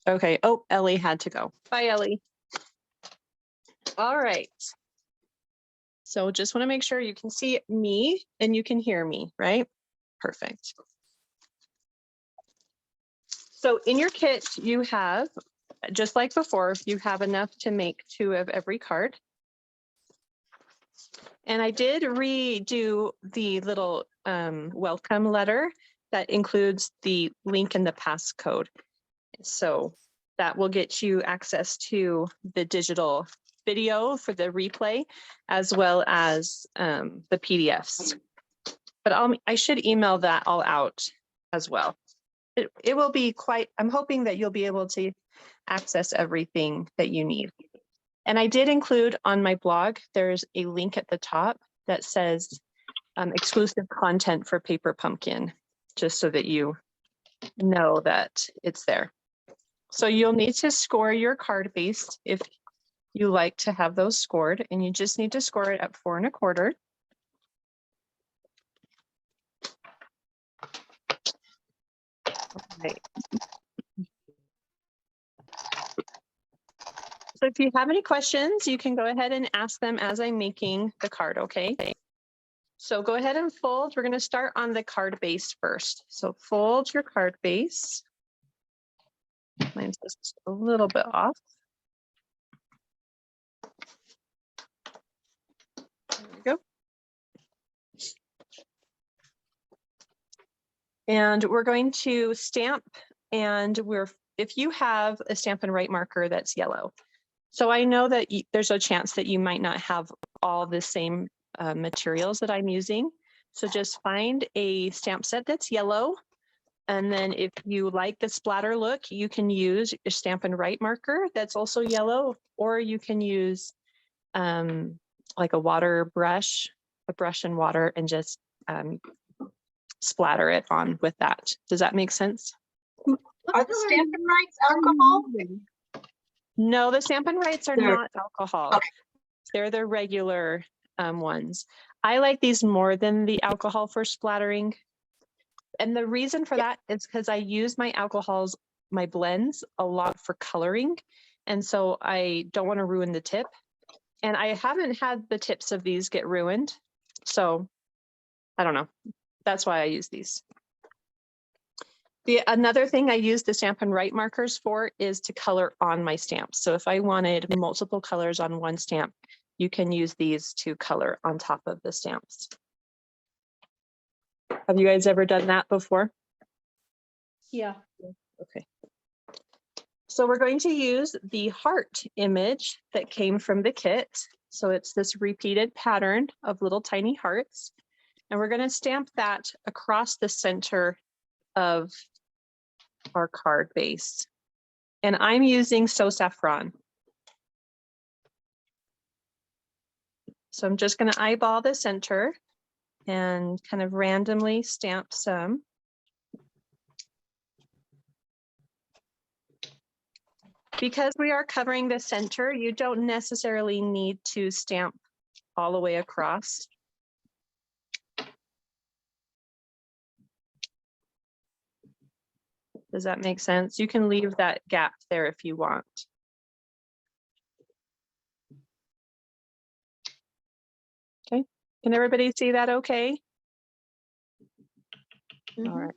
Okay. Oh, Ellie had to go. Bye, Ellie. All right. So just want to make sure you can see me and you can hear me, right? Perfect. So in your kit, you have, just like before, you have enough to make 2 of every card. And I did redo the little welcome letter that includes the link and the passcode. So that will get you access to the digital video for the replay, as well as the PDFs. But I should email that all out as well. It will be quite, I'm hoping that you'll be able to access everything that you need. And I did include on my blog, there's a link at the top that says exclusive content for Paper Pumpkin, just so that you know that it's there. So you'll need to score your card base if you like to have those scored, and you just need to score it at 4 1/4. Right. So if you have any questions, you can go ahead and ask them as I'm making the card, okay? So go ahead and fold. We're going to start on the card base first. So fold your card base. Mine's just a little bit off. There we go. And we're going to stamp, and if you have a Stampin' Write marker that's yellow. So I know that there's a chance that you might not have all the same materials that I'm using. So just find a stamp set that's yellow. And then if you like the splatter look, you can use your Stampin' Write marker that's also yellow, or you can use like a water brush, a brush and water, and just splatter it on with that. Does that make sense? Are the Stampin' Writes alcohol? No, the Stampin' Writes are not alcohol. Okay. They're the regular ones. I like these more than the alcohol for splattering. And the reason for that is because I use my alcohols, my blends, a lot for coloring. And so I don't want to ruin the tip. And I haven't had the tips of these get ruined. So I don't know. That's why I use these. Another thing I use the Stampin' Write markers for is to color on my stamps. So if I wanted multiple colors on one stamp, you can use these to color on top of the stamps. Have you guys ever done that before? Yeah. Okay. So we're going to use the heart image that came from the kit. So it's this repeated pattern of little tiny hearts. And we're going to stamp that across the center of our card base. And I'm using So Saffron. So I'm just going to eyeball the center and kind of randomly stamp some. Because we are covering the center, you don't necessarily need to stamp all the way across. Does that make sense? You can leave that gap there if you want. Okay, can everybody see that okay? Mm-hmm. All right.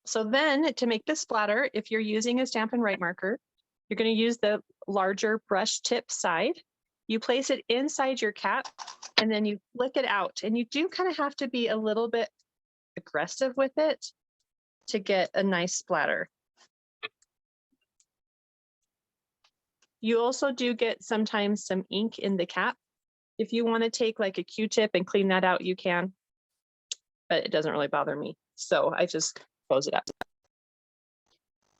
So then to make the splatter, if you're using a Stampin' Write marker, you're going to use the larger brush tip side. You place it inside your cap and then you flick it out. And you do kind of have to be a little bit aggressive with it to get a nice splatter. You also do get sometimes some ink in the cap. If you want to take like a Q-tip and clean that out, you can, but it doesn't really bother me. So I just close it up.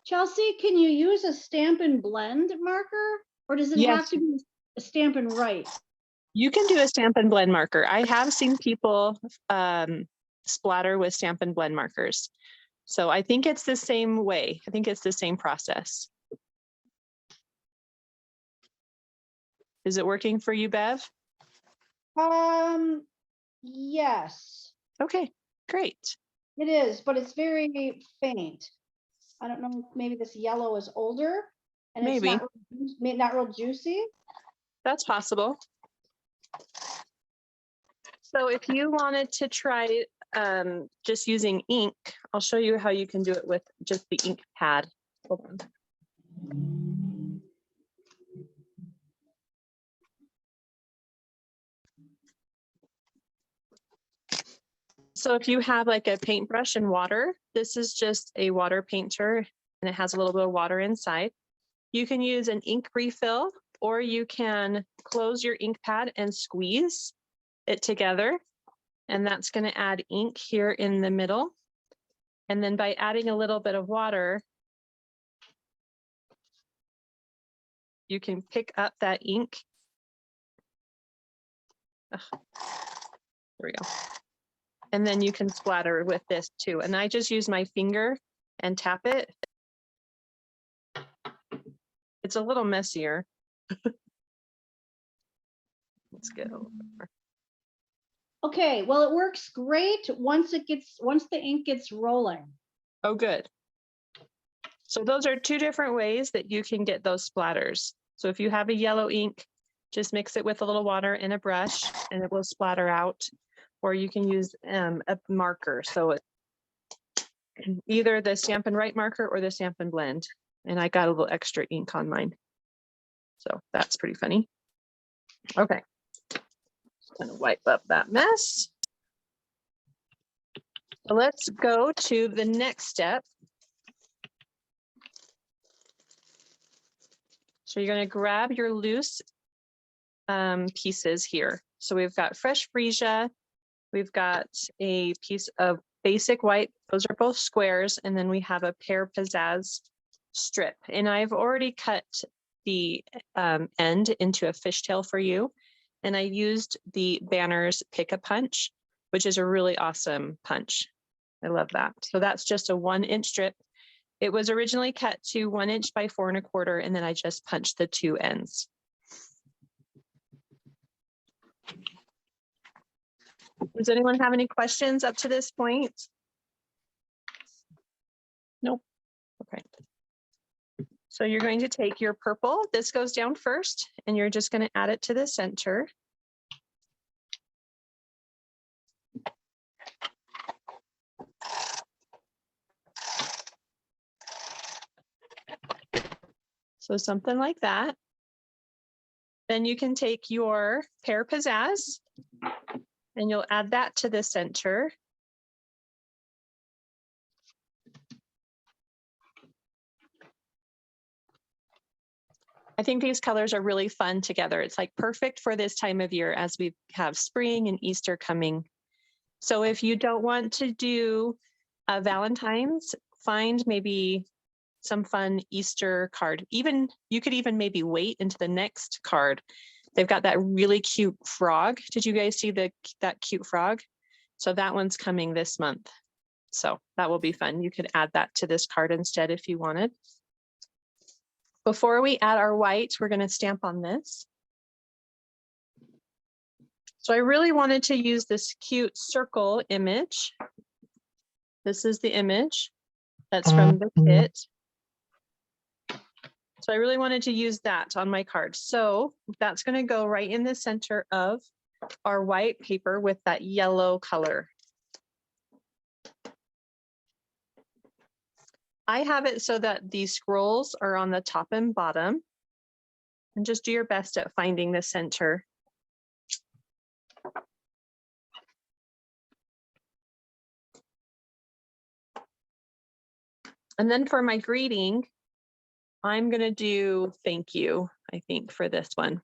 Chelsea, can you use a Stampin' Blend marker, or does it have to be a Stampin' Write? You can do a Stampin' Blend marker. I have seen people splatter with Stampin' Blend markers. So I think it's the same way. I think it's the same process. Is it working for you, Bev? Yes. Okay, great. It is, but it's very faint. I don't know, maybe this yellow is older and it's Maybe. not real juicy. That's possible. So if you wanted to try just using ink, I'll show you how you can do it with just the ink pad. Hold on. So if you have like a paintbrush and water, this is just a water painter and it has a little bit of water inside. You can use an ink refill, or you can close your ink pad and squeeze it together. And that's going to add ink here in the middle. And then by adding a little bit of water, you can pick up that ink. Ugh. There we go. And then you can splatter with this too. And I just use my finger and tap it. It's a little messier. Let's go. Okay, well, it works great once the ink gets rolling. Oh, good. So those are two different ways that you can get those splatters. So if you have a yellow ink, just mix it with a little water and a brush and it will splatter out. Or you can use a marker. So either the Stampin' Write marker or the Stampin' Blend. And I got a little extra ink on mine. So that's pretty funny. Okay. Just gonna wipe up that mess. So let's go to the next step. So you're going to grab your loose pieces here. So we've got fresh freesia. We've got a piece of basic white. Those are both squares. And then we have a Pear Pizzazz strip. And I've already cut the end into a fishtail for you. And I used the Banners Pick a Punch, which is a really awesome punch. I love that. So that's just a 1-inch strip. It was originally cut to 1 inch by 4 1/4, and then I just punched the 2 ends. Does anyone have any questions up to this point? Nope. Okay. So you're going to take your purple. This goes down first, and you're just going to add it to the center. So something like that. Then you can take your Pear Pizzazz and you'll add that to the center. I think these colors are really fun together. It's like perfect for this time of year as we have spring and Easter coming. So if you don't want to do Valentine's, find maybe some fun Easter card. Even you could even maybe wait into the next card. They've got that really cute frog. Did you guys see that cute frog? So that one's coming this month. So that will be fun. You could add that to this card instead if you wanted. Before we add our white, we're going to stamp on this. So I really wanted to use this cute circle image. This is the image that's from the kit. So I really wanted to use that on my card. So that's going to go right in the center of our white paper with that yellow color. I have it so that these scrolls are on the top and bottom. And just do your best at finding the center. And then for my greeting, I'm going to do thank you, I think, for this one.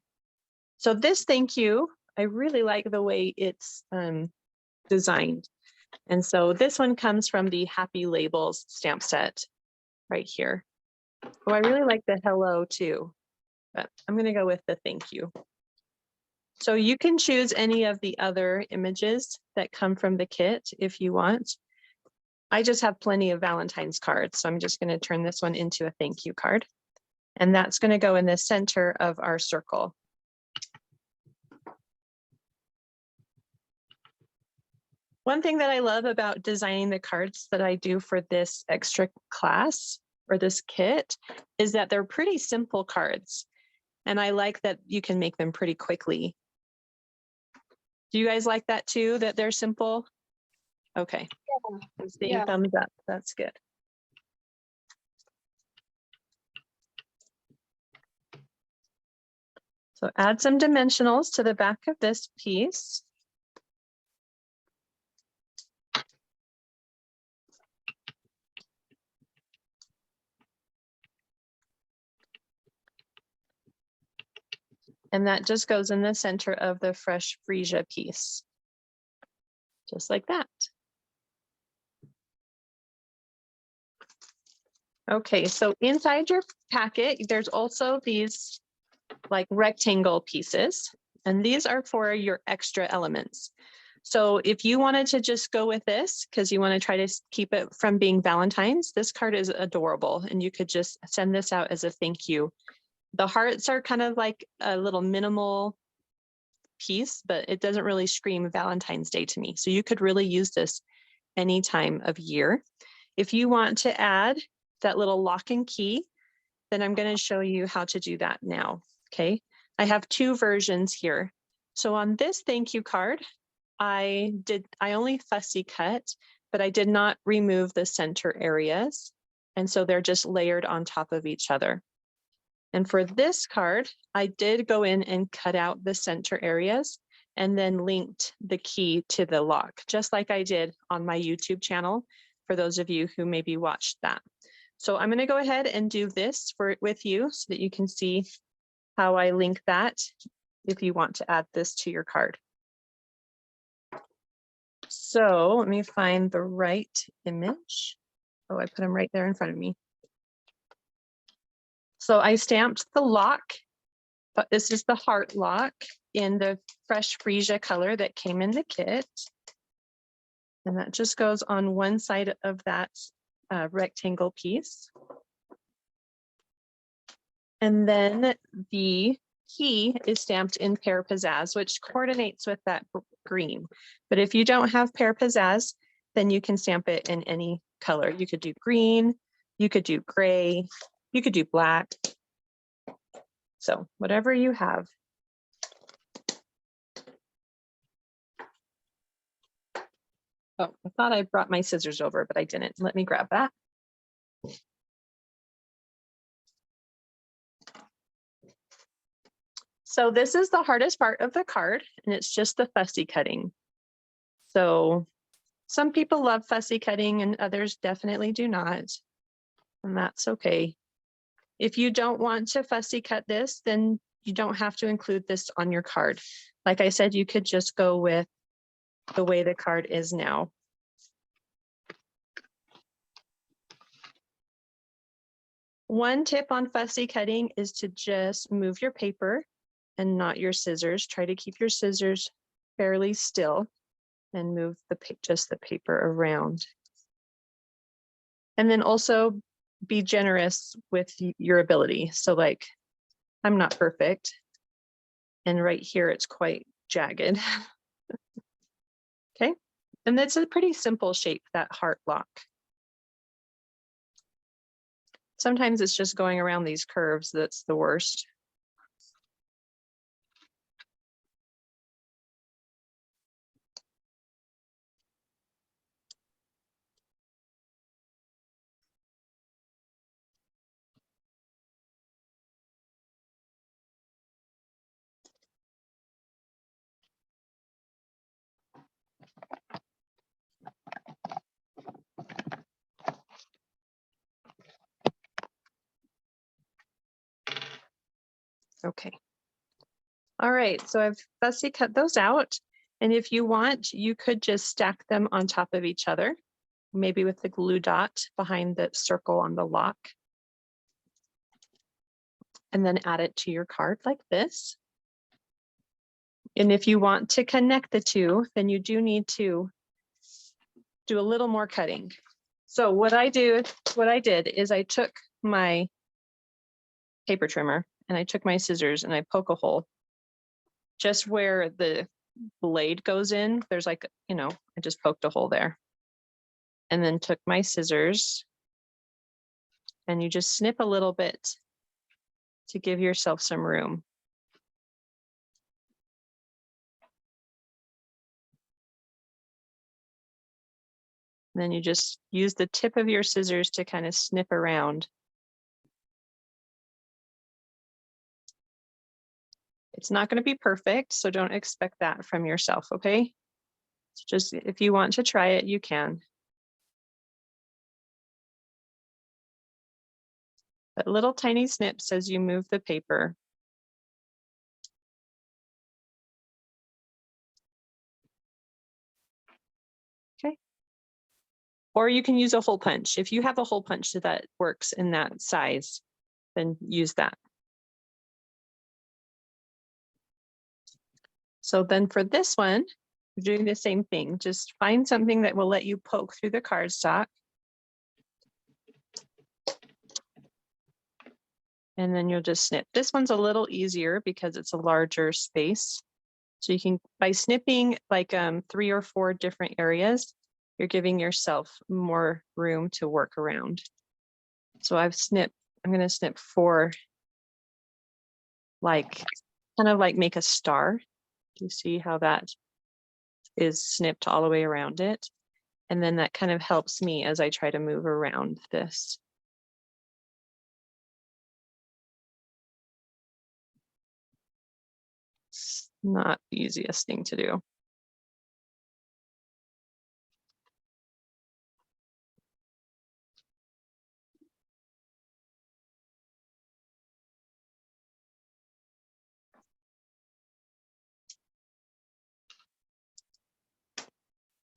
So this thank you, I really like the way it's designed. And so this one comes from the Happy Labels stamp set right here. Oh, I really like the hello too, but I'm going to go with the thank you. So you can choose any of the other images that come from the kit if you want. I just have plenty of Valentine's cards, so I'm just going to turn this one into a thank you card. And that's going to go in the center of our circle. One thing that I love about designing the cards that I do for this extra class or this kit is that they're pretty simple cards. And I like that you can make them pretty quickly. Do you guys like that too, that they're simple? Okay. I'm seeing Yeah. thumbs up. That's good. So add some dimensionals to the back of this piece. And that just goes in the center of the fresh freesia piece. Just like that. Okay, so inside your packet, there's also these like rectangle pieces, and these are for your extra elements. So if you wanted to just go with this, because you want to try to keep it from being Valentine's, this card is adorable, and you could just send this out as a thank you. The hearts are kind of like a little minimal piece, but it doesn't really scream Valentine's Day to me. So you could really use this any time of year. If you want to add that little lock and key, then I'm going to show you how to do that now. Okay, I have two versions here. So on this thank you card, I only fussy cut, but I did not remove the center areas. And so they're just layered on top of each other. And for this card, I did go in and cut out the center areas and then linked the key to the lock, just like I did on my YouTube channel, for those of you who maybe watched that. So I'm going to go ahead and do this with you so that you can see how I link that if you want to add this to your card. So let me find the right image. Oh, I put them right there in front of me. So I stamped the lock, but this is the heart lock in the fresh freesia color that came in the kit. And that just goes on one side of that rectangle piece. And then the key is stamped in Pear Pizzazz, which coordinates with that green. But if you don't have Pear Pizzazz, then you can stamp it in any color. You could do green, you could do gray, you could do black. So whatever you have. Oh, I thought I brought my scissors over, but I didn't. Let me grab that. So this is the hardest part of the card, and it's just the fussy cutting. So some people love fussy cutting and others definitely do not, and that's okay. If you don't want to fussy cut this, then you don't have to include this on your card. Like I said, you could just go with the way the card is now. One tip on fussy cutting is to just move your paper and not your scissors. Try to keep your scissors fairly still and move just the paper around. And then also be generous with your ability. So like, I'm not perfect. And right here, it's quite jagged. Okay. And that's a pretty simple shape, that heart lock. Sometimes it's just going around these curves that's the worst. Okay. All right, so I've fussy cut those out. And if you want, you could just stack them on top of each other, maybe with the glue dot behind the circle on the lock. And then add it to your card like this. And if you want to connect the two, then you do need to do a little more cutting. So what I did is I took my paper trimmer and I took my scissors and I poke a hole just where the blade goes in. There's like, you know, I just poked a hole there. And then took my scissors and you just snip a little bit to give yourself some room. And then you just use the tip of your scissors to kind of snip around. It's not going to be perfect, so don't expect that from yourself, okay? So just if you want to try it, you can. But little tiny snips as you move the paper. Okay. Or you can use a hole punch. If you have a hole punch that works in that size, then use that. So then for this one, we're doing the same thing. Just find something that will let you poke through the cardstock. And then you'll just snip. This one's a little easier because it's a larger space. So you can, by snipping like 3 or 4 different areas, you're giving yourself more room to work around. So I'm going to snip 4, like kind of like make a star. You see how that is snipped all the way around it? And then that kind of helps me as I try to move around this. It's not the easiest thing to do.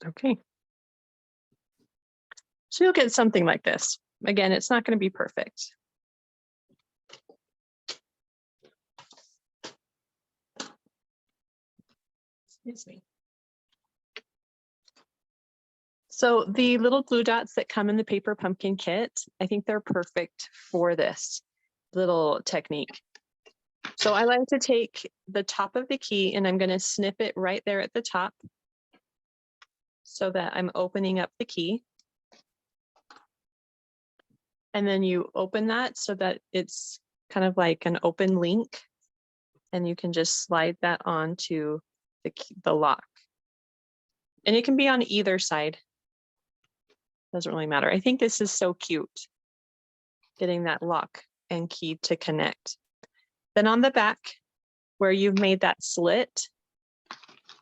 Okay. So you'll get something like this. Again, it's not going to be perfect. Excuse me. So the little glue dots that come in the paper pumpkin kit, I think they're perfect for this little technique. So I like to take the top of the key and I'm going to snip it right there at the top so that I'm opening up the key. And then you open that so that it's kind of like an open link and you can just slide that onto the lock. And it can be on either side. Doesn't really matter. I think this is so cute, getting that lock and key to connect. Then on the back, where you've made that slit,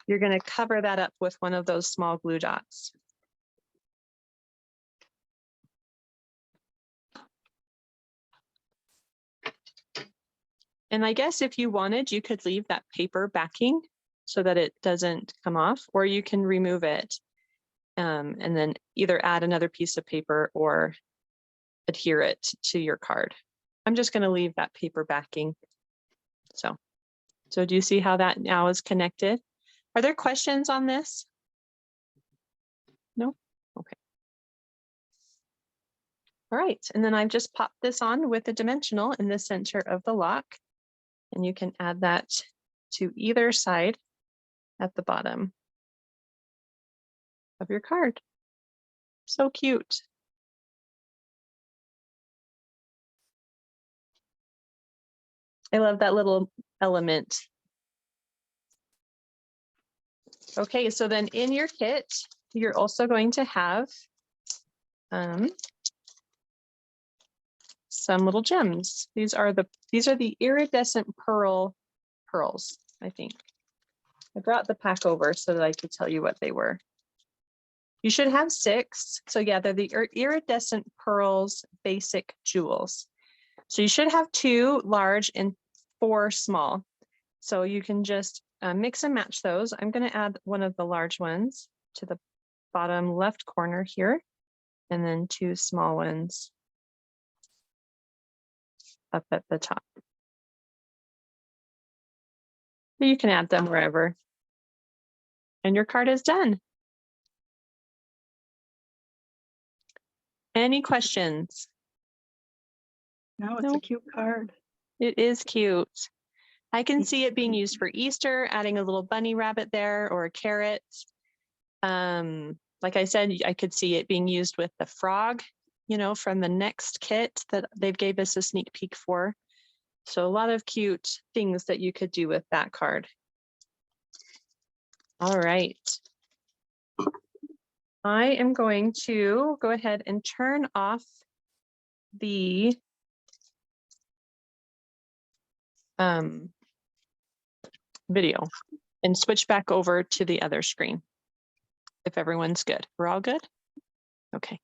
you're going to cover that up with one of those small glue dots. And I guess if you wanted, you could leave that paper backing so that it doesn't come off, or you can remove it and then either add another piece of paper or adhere it to your card. I'm just going to leave that paper backing. So do you see how that now is connected? Are there questions on this? No? Okay. All right, and then I've just popped this on with a dimensional in the center of the lock, and you can add that to either side at the bottom of your card. So cute. I love that little element. Okay, so then in your kit, you're also going to have some little gems. These are the iridescent pearls, I think. I brought the pack over so that I could tell you what they were. You should have 6. So yeah, they're the iridescent pearls basic jewels. So you should have 2 large and 4 small. So you can just mix and match those. I'm going to add one of the large ones to the bottom left corner here, and then 2 small ones up at the top. You can add them wherever. And your card is done. Any questions? No, it's a cute card. It is cute. I can see it being used for Easter, adding a little bunny rabbit there or a carrot. Like I said, I could see it being used with the frog, you know, from the next kit that they've gave us a sneak peek for. So a lot of cute things that you could do with that card. All right. I am going to go ahead and turn off the video and switch back over to the other screen. If everyone's good, we're all good? Okay.